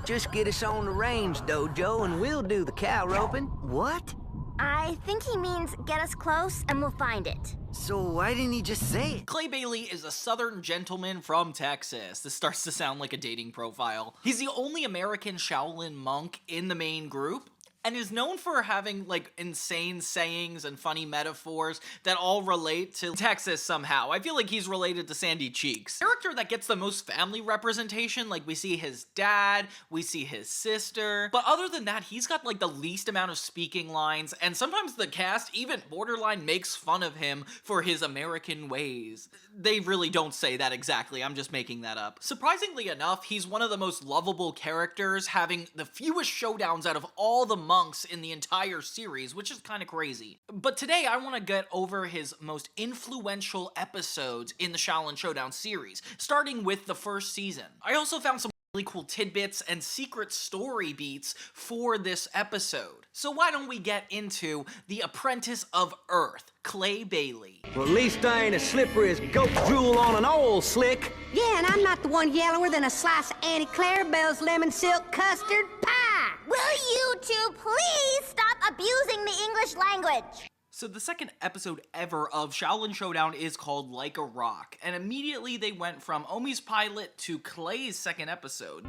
Just get us on the range dojo and we'll do the cow roping. What? I think he means get us close and we'll find it. So why didn't he just say it? Clay Bailey is a southern gentleman from Texas. This starts to sound like a dating profile. He's the only American Shaolin monk in the main group, and is known for having, like, insane sayings and funny metaphors that all relate to Texas somehow. I feel like he's related to Sandy Cheeks. The character that gets the most family representation, like, we see his dad, we see his sister, but other than that, he's got, like, the least amount of speaking lines, and sometimes the cast even borderline makes fun of him for his American ways. They really don't say that exactly, I'm just making that up. Surprisingly enough, he's one of the most lovable characters, having the fewest showdowns out of all the monks in the entire series, which is kind of crazy. But today I want to get over his most influential episodes in the Xiaolin Showdown series, starting with the first season. I also found some really cool tidbits and secret story beats for this episode. So why don't we get into the Apprentice of Earth, Clay Bailey. Well, at least I ain't as slippery as goat drool on an oil slick. Yeah, and I'm not the one yellower than a slice of Auntie Clarabelle's lemon silk custard pie. Will you two please stop abusing the English language? So the second episode ever of Xiaolin Showdown is called Like a Rock, and immediately they went from Omi's pilot to Clay's second episode.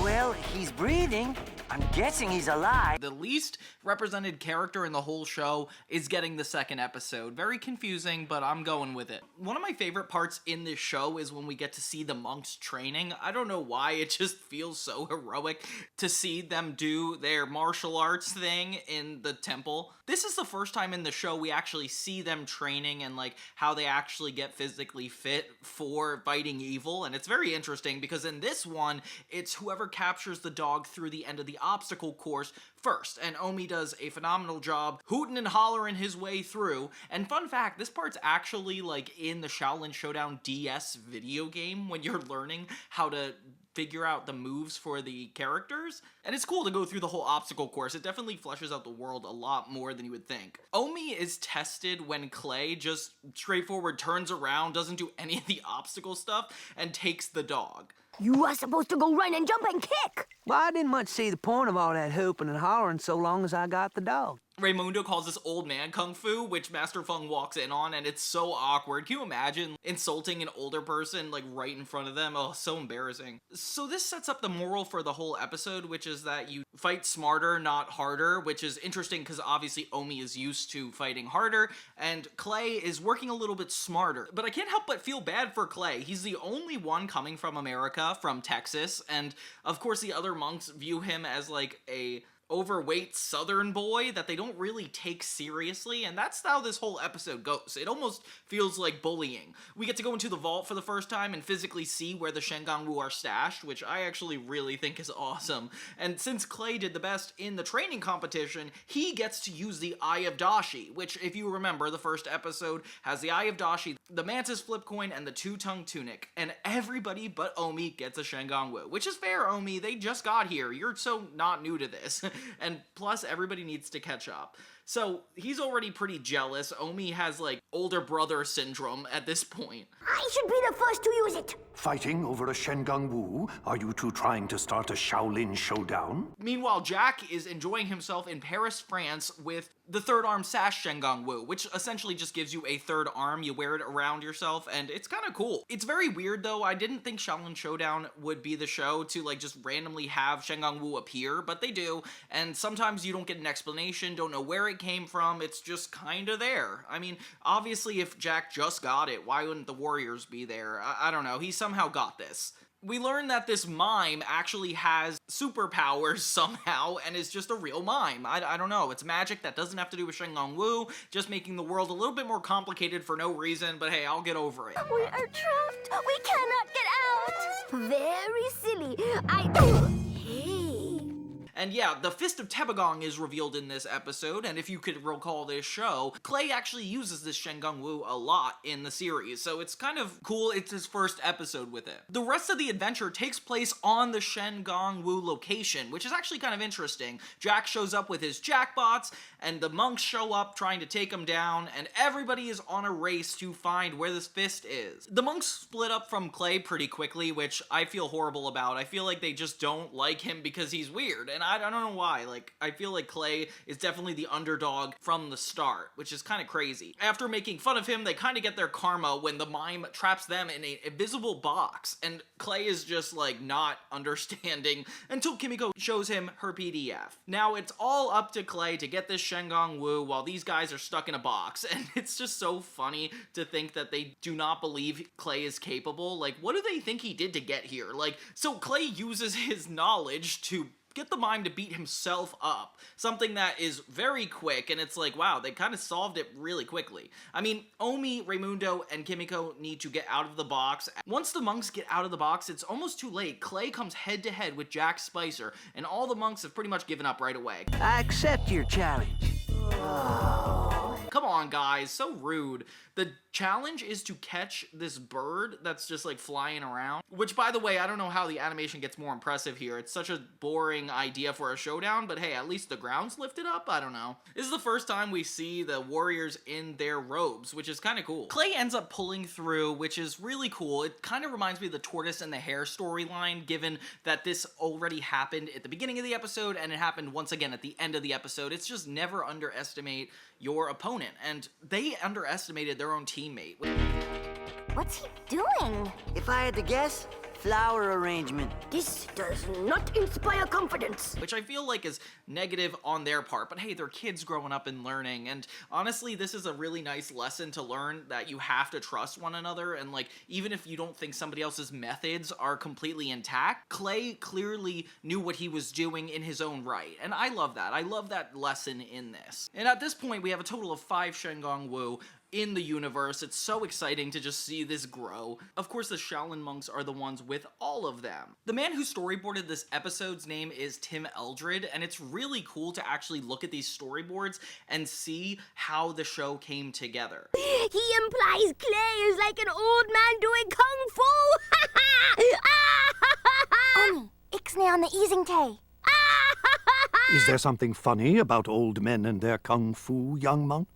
Well, he's breathing. I'm guessing he's alive. The least represented character in the whole show is getting the second episode. Very confusing, but I'm going with it. One of my favorite parts in this show is when we get to see the monks training. I don't know why, it just feels so heroic to see them do their martial arts thing in the temple. This is the first time in the show we actually see them training and like how they actually get physically fit for fighting evil, and it's very interesting because in this one, it's whoever captures the dog through the end of the obstacle course first, and Omi does a phenomenal job hooting and hollering his way through. And fun fact, this part's actually like in the Xiaolin Showdown DS video game when you're learning how to figure out the moves for the characters, and it's cool to go through the whole obstacle course. It definitely fleshes out the world a lot more than you would think. Omi is tested when Clay just straightforward turns around, doesn't do any of the obstacle stuff, and takes the dog. You are supposed to go run and jump and kick. Well, I didn't much see the point of all that hooping and hollering so long as I got the dog. Raimundo calls this old man kung fu, which Master Feng walks in on, and it's so awkward. Can you imagine insulting an older person, like, right in front of them? Oh, so embarrassing. So this sets up the moral for the whole episode, which is that you fight smarter, not harder, which is interesting because obviously Omi is used to fighting harder, and Clay is working a little bit smarter. But I can't help but feel bad for Clay. He's the only one coming from America, from Texas, and of course the other monks view him as like a overweight southern boy that they don't really take seriously, and that's how this whole episode goes. It almost feels like bullying. We get to go into the vault for the first time and physically see where the Shengangwu are stashed, which I actually really think is awesome. And since Clay did the best in the training competition, he gets to use the Eye of Dashi, which, if you remember, the first episode has the Eye of Dashi, the Mantis flip coin, and the two-tongue tunic. And everybody but Omi gets a Shengangwu, which is fair, Omi. They just got here. You're so not new to this. And plus, everybody needs to catch up. So, he's already pretty jealous. Omi has, like, older brother syndrome at this point. I should be the first to use it. Fighting over a Shengang Wu? Are you two trying to start a Xiaolin Showdown? Meanwhile, Jack is enjoying himself in Paris, France with the third arm sash Shengang Wu, which essentially just gives you a third arm. You wear it around yourself, and it's kind of cool. It's very weird, though. I didn't think Xiaolin Showdown would be the show to, like, just randomly have Shengang Wu appear, but they do, and sometimes you don't get an explanation, don't know where it came from, it's just kind of there. I mean, obviously, if Jack just got it, why wouldn't the Warriors be there? I don't know, he somehow got this. We learn that this mime actually has superpowers somehow and is just a real mime. I don't know, it's magic that doesn't have to do with Shengang Wu, just making the world a little bit more complicated for no reason, but hey, I'll get over it. We are trapped. We cannot get out. Very silly. Hey. And yeah, the Fist of Tebogong is revealed in this episode, and if you could recall this show, Clay actually uses this Shengang Wu a lot in the series, so it's kind of cool it's his first episode with it. The rest of the adventure takes place on the Shengang Wu location, which is actually kind of interesting. Jack shows up with his jackbots, and the monks show up trying to take him down, and everybody is on a race to find where this fist is. The monks split up from Clay pretty quickly, which I feel horrible about. I feel like they just don't like him because he's weird, and I don't know why. Like, I feel like Clay is definitely the underdog from the start, which is kind of crazy. After making fun of him, they kind of get their karma when the mime traps them in an invisible box, and Clay is just like not understanding until Kimiko shows him her PDF. Now it's all up to Clay to get this Shengang Wu while these guys are stuck in a box, and it's just so funny to think that they do not believe Clay is capable. Like, what do they think he did to get here? Like, so Clay uses his knowledge to get the mime to beat himself up, something that is very quick, and it's like, wow, they kind of solved it really quickly. I mean, Omi, Raimundo, and Kimiko need to get out of the box. Once the monks get out of the box, it's almost too late. Clay comes head to head with Jack Spicer, and all the monks have pretty much given up right away. I accept your challenge. Come on, guys, so rude. The challenge is to catch this bird that's just like flying around, which, by the way, I don't know how the animation gets more impressive here. It's such a boring idea for a showdown, but hey, at least the ground's lifted up. I don't know. This is the first time we see the warriors in their robes, which is kind of cool. Clay ends up pulling through, which is really cool. It kind of reminds me of the tortoise and the hare storyline, given that this already happened at the beginning of the episode and it happened once again at the end of the episode. It's just never underestimate your opponent, and they underestimated their own teammate. What's he doing? If I had to guess, flower arrangement. This does not inspire confidence. Which I feel like is negative on their part, but hey, they're kids growing up and learning, and honestly, this is a really nice lesson to learn that you have to trust one another, and like, even if you don't think somebody else's methods are completely intact, Clay clearly knew what he was doing in his own right, and I love that. I love that lesson in this. And at this point, we have a total of 5 Shengang Wu in the universe. It's so exciting to just see this grow. Of course, the Shaolin monks are the ones with all of them. The man who storyboarded this episode's name is Tim Eldred, and it's really cool to actually look at these storyboards and see how the show came together. He implies Clay is like an old man doing kung fu. Omi, ixnay on the easing tay. Is there something funny about old men and their kung fu, young monk?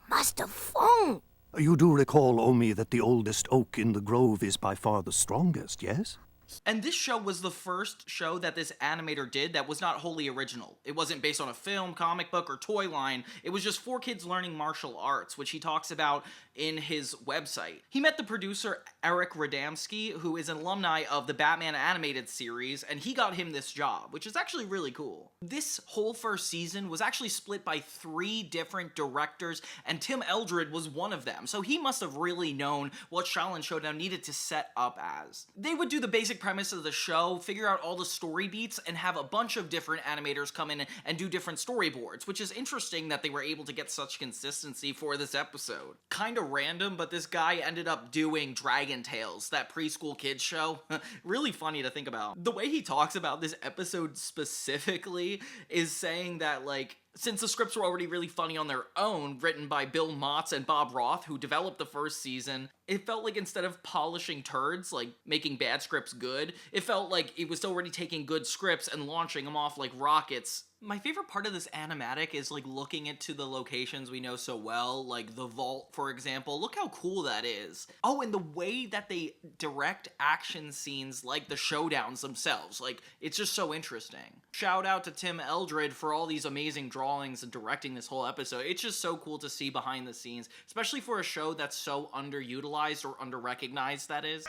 Master Fong. You do recall, Omi, that the oldest oak in the grove is by far the strongest, yes? And this show was the first show that this animator did that was not wholly original. It wasn't based on a film, comic book, or toy line. It was just 4 kids learning martial arts, which he talks about in his website. He met the producer Eric Radomski, who is an alumni of the Batman animated series, and he got him this job, which is actually really cool. This whole first season was actually split by 3 different directors, and Tim Eldred was one of them, so he must have really known what Xiaolin Showdown needed to set up as. They would do the basic premise of the show, figure out all the story beats, and have a bunch of different animators come in and do different storyboards, which is interesting that they were able to get such consistency for this episode. Kinda random, but this guy ended up doing Dragon Tales, that preschool kids show. Really funny to think about. The way he talks about this episode specifically is saying that, like, since the scripts were already really funny on their own, written by Bill Motz and Bob Roth, who developed the first season, it felt like instead of polishing turds, like making bad scripts good, it felt like it was already taking good scripts and launching them off like rockets. My favorite part of this animatic is like looking into the locations we know so well, like the vault, for example. Look how cool that is. Oh, and the way that they direct action scenes like the showdowns themselves. Like, it's just so interesting. Shout out to Tim Eldred for all these amazing drawings and directing this whole episode. It's just so cool to see behind the scenes, especially for a show that's so underutilized or underrecognized, that is.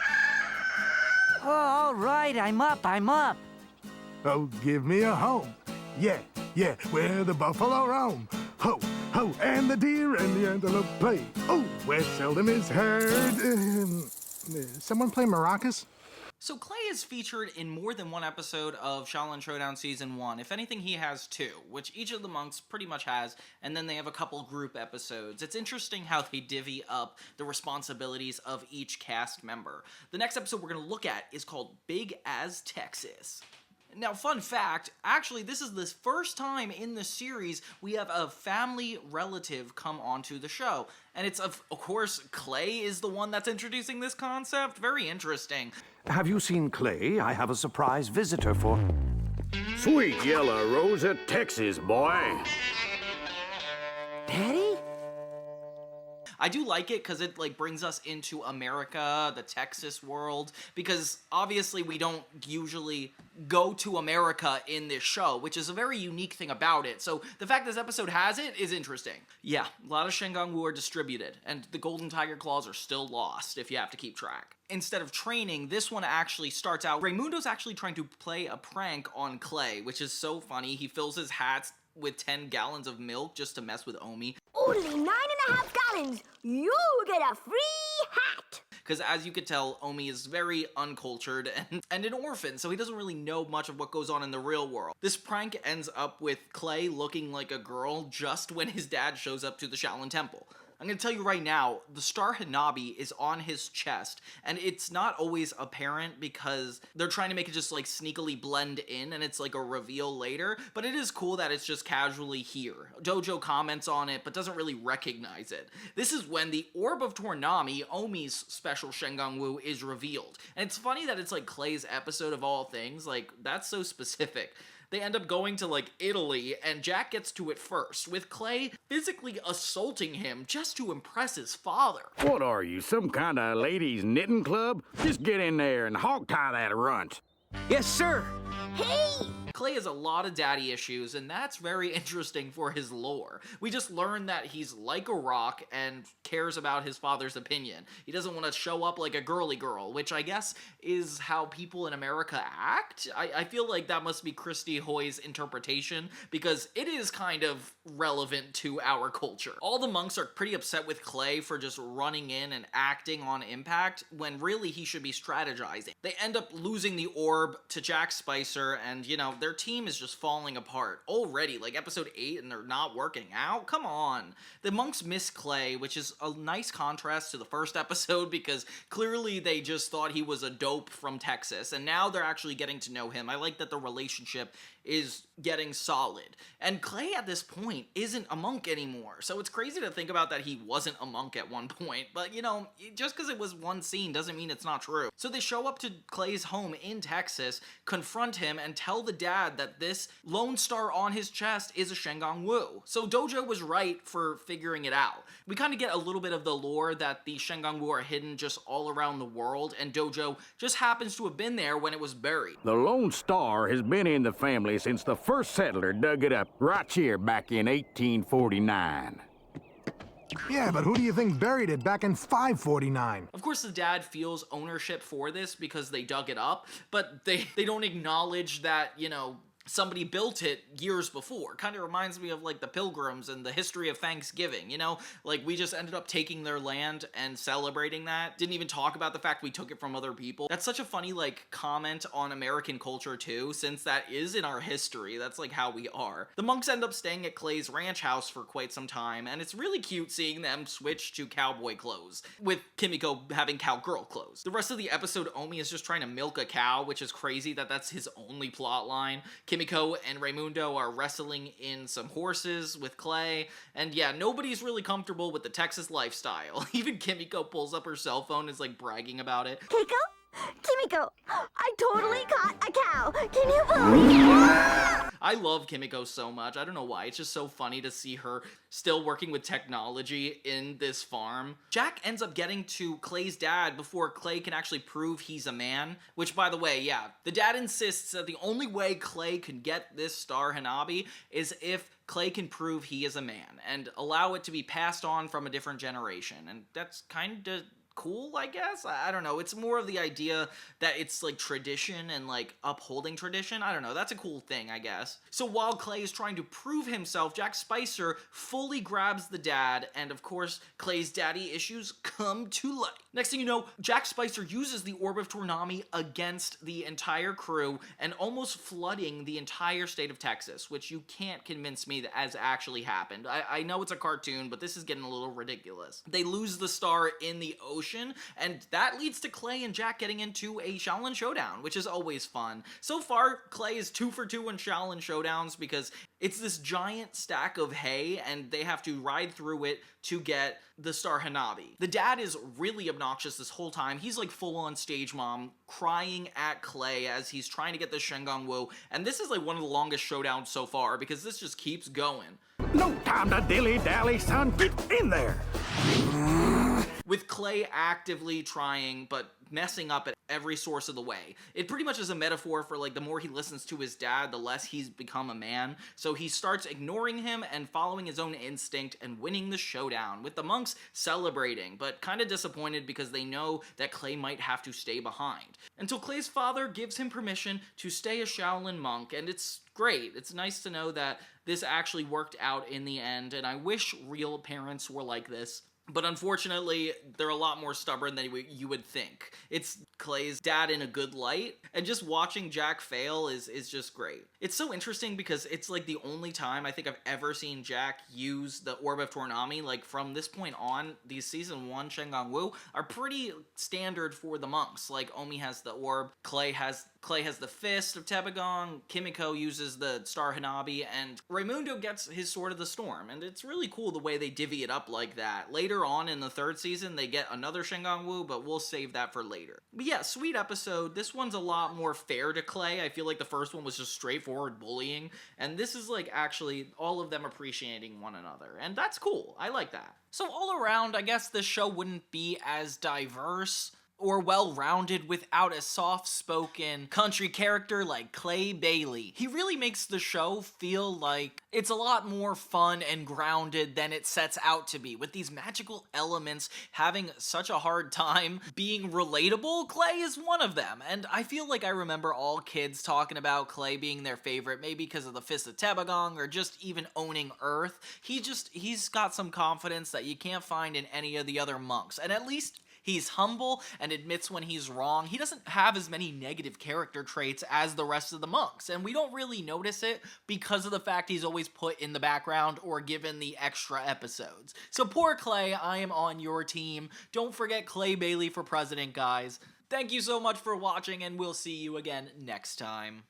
Oh, all right, I'm up. Oh, give me a home. Yeah, where the buffalo roam. Ho, ho, and the deer and the antelope play. Oh, where seldom is heard. Someone play maracas? So Clay is featured in more than one episode of Xiaolin Showdown Season 1. If anything, he has 2, which each of the monks pretty much has, and then they have a couple group episodes. It's interesting how they divvy up the responsibilities of each cast member. The next episode we're going to look at is called Big as Texas. Now, fun fact, actually, this is the first time in the series we have a family relative come onto the show. And it's, of course, Clay is the one that's introducing this concept. Very interesting. Have you seen Clay? I have a surprise visitor for... Sweet yellow rose of Texas, boy. Daddy? I do like it because it like brings us into America, the Texas world, because obviously we don't usually go to America in this show, which is a very unique thing about it. So the fact this episode has it is interesting. Yeah, a lot of Shengang-Wu are distributed, and the Golden Tiger Claws are still lost if you have to keep track. Instead of training, this one actually starts out, Raimundo's actually trying to play a prank on Clay, which is so funny. He fills his hats with 10 gallons of milk just to mess with Omi. Only 9.5 gallons. You get a free hat. Because as you could tell, Omi is very uncultured and an orphan, so he doesn't really know much of what goes on in the real world. This prank ends up with Clay looking like a girl just when his dad shows up to the Shaolin Temple. I'm gonna tell you right now, the star Hanabi is on his chest, and it's not always apparent because they're trying to make it just like sneakily blend in, and it's like a reveal later, but it is cool that it's just casually here. Dojo comments on it, but doesn't really recognize it. This is when the Orb of Tournami, Omi's special Shengang-Wu, is revealed. And it's funny that it's like Clay's episode of all things, like, that's so specific. They end up going to, like, Italy, and Jack gets to it first, with Clay physically assaulting him just to impress his father. What are you, some kind of ladies' knitting club? Just get in there and hog-tie that runt. Yes, sir. Hey! Clay has a lot of daddy issues, and that's very interesting for his lore. We just learned that he's like a rock and cares about his father's opinion. He doesn't want to show up like a girly girl, which I guess is how people in America act. I feel like that must be Christy Hoy's interpretation, because it is kind of relevant to our culture. All the monks are pretty upset with Clay for just running in and acting on impact, when really he should be strategizing. They end up losing the orb to Jack Spicer, and, you know, their team is just falling apart already, like episode 8, and they're not working out? Come on. The monks miss Clay, which is a nice contrast to the first episode, because clearly they just thought he was a dope from Texas, and now they're actually getting to know him. I like that the relationship is getting solid. And Clay at this point isn't a monk anymore, so it's crazy to think about that he wasn't a monk at one point, but you know, just because it was one scene doesn't mean it's not true. So they show up to Clay's home in Texas, confront him, and tell the dad that this lone star on his chest is a Shengang-Wu. So Dojo was right for figuring it out. We kind of get a little bit of the lore that the Shengang-Wu are hidden just all around the world, and Dojo just happens to have been there when it was buried. The Lone Star has been in the family since the first settler dug it up right here back in 1849. Yeah, but who do you think buried it back in 549? Of course, the dad feels ownership for this because they dug it up, but they don't acknowledge that, you know, somebody built it years before. Kind of reminds me of like the Pilgrims and the history of Thanksgiving, you know? Like we just ended up taking their land and celebrating that. Didn't even talk about the fact we took it from other people. That's such a funny like comment on American culture too, since that is in our history. That's like how we are. The monks end up staying at Clay's ranch house for quite some time, and it's really cute seeing them switch to cowboy clothes, with Kimiko having cowgirl clothes. The rest of the episode, Omi is just trying to milk a cow, which is crazy that that's his only plot line. Kimiko and Raimundo are wrestling in some horses with Clay, and yeah, nobody's really comfortable with the Texas lifestyle. Even Kimiko pulls up her cell phone and is like bragging about it. Keiko? Kimiko, I totally caught a cow. Can you believe it? I love Kimiko so much. I don't know why. It's just so funny to see her still working with technology in this farm. Jack ends up getting to Clay's dad before Clay can actually prove he's a man, which, by the way, yeah, the dad insists that the only way Clay can get this star Hanabi is if Clay can prove he is a man and allow it to be passed on from a different generation. And that's kind of cool, I guess. I don't know. It's more of the idea that it's like tradition and like upholding tradition. I don't know. That's a cool thing, I guess. So while Clay is trying to prove himself, Jack Spicer fully grabs the dad, and of course, Clay's daddy issues come to light. Next thing you know, Jack Spicer uses the Orb of Tournami against the entire crew and almost flooding the entire state of Texas, which you can't convince me that has actually happened. I know it's a cartoon, but this is getting a little ridiculous. They lose the star in the ocean ocean, and that leads to Clay and Jack getting into a Xiaolin Showdown, which is always fun. So far, Clay is 2 for 2 in Xiaolin Showdowns because it's this giant stack of hay, and they have to ride through it to get the Star Hanabi. The dad is really obnoxious this whole time. He's like full-on stage mom, crying at Clay as he's trying to get the Shengang Wu, and this is like one of the longest showdowns so far because this just keeps going. No time to dilly-dally, son. Get in there. With Clay actively trying, but messing up at every source of the way. It pretty much is a metaphor for like the more he listens to his dad, the less he's become a man. So he starts ignoring him and following his own instinct and winning the showdown, with the monks celebrating, but kind of disappointed because they know that Clay might have to stay behind. Until Clay's father gives him permission to stay a Shaolin monk, and it's great. It's nice to know that this actually worked out in the end, and I wish real parents were like this. But unfortunately, they're a lot more stubborn than you would think. It's Clay's dad in a good light, and just watching Jack fail is just great. It's so interesting because it's like the only time I think I've ever seen Jack use the Orb of Tournami. Like from this point on, these Season 1 Shengang Wu are pretty standard for the monks. Like Omi has the Orb, Clay has the Fist of Tebagong, Kimiko uses the Star Hanabi, and Raimundo gets his Sword of the Storm, and it's really cool the way they divvy it up like that. Later on in the 3rd season, they get another Shengang Wu, but we'll save that for later. But yeah, sweet episode. This one's a lot more fair to Clay. I feel like the first one was just straightforward bullying, and this is like actually all of them appreciating one another, and that's cool. I like that. So all around, I guess this show wouldn't be as diverse or well-rounded without a soft-spoken country character like Clay Bailey. He really makes the show feel like it's a lot more fun and grounded than it sets out to be, with these magical elements having such a hard time being relatable. Clay is one of them, and I feel like I remember all kids talking about Clay being their favorite, maybe because of the Fist of Tebagong or just even owning Earth. He's got some confidence that you can't find in any of the other monks, and at least he's humble and admits when he's wrong. He doesn't have as many negative character traits as the rest of the monks, and we don't really notice it because of the fact he's always put in the background or given the extra episodes. So poor Clay, I am on your team. Don't forget Clay Bailey for president, guys. Thank you so much for watching, and we'll see you again next time.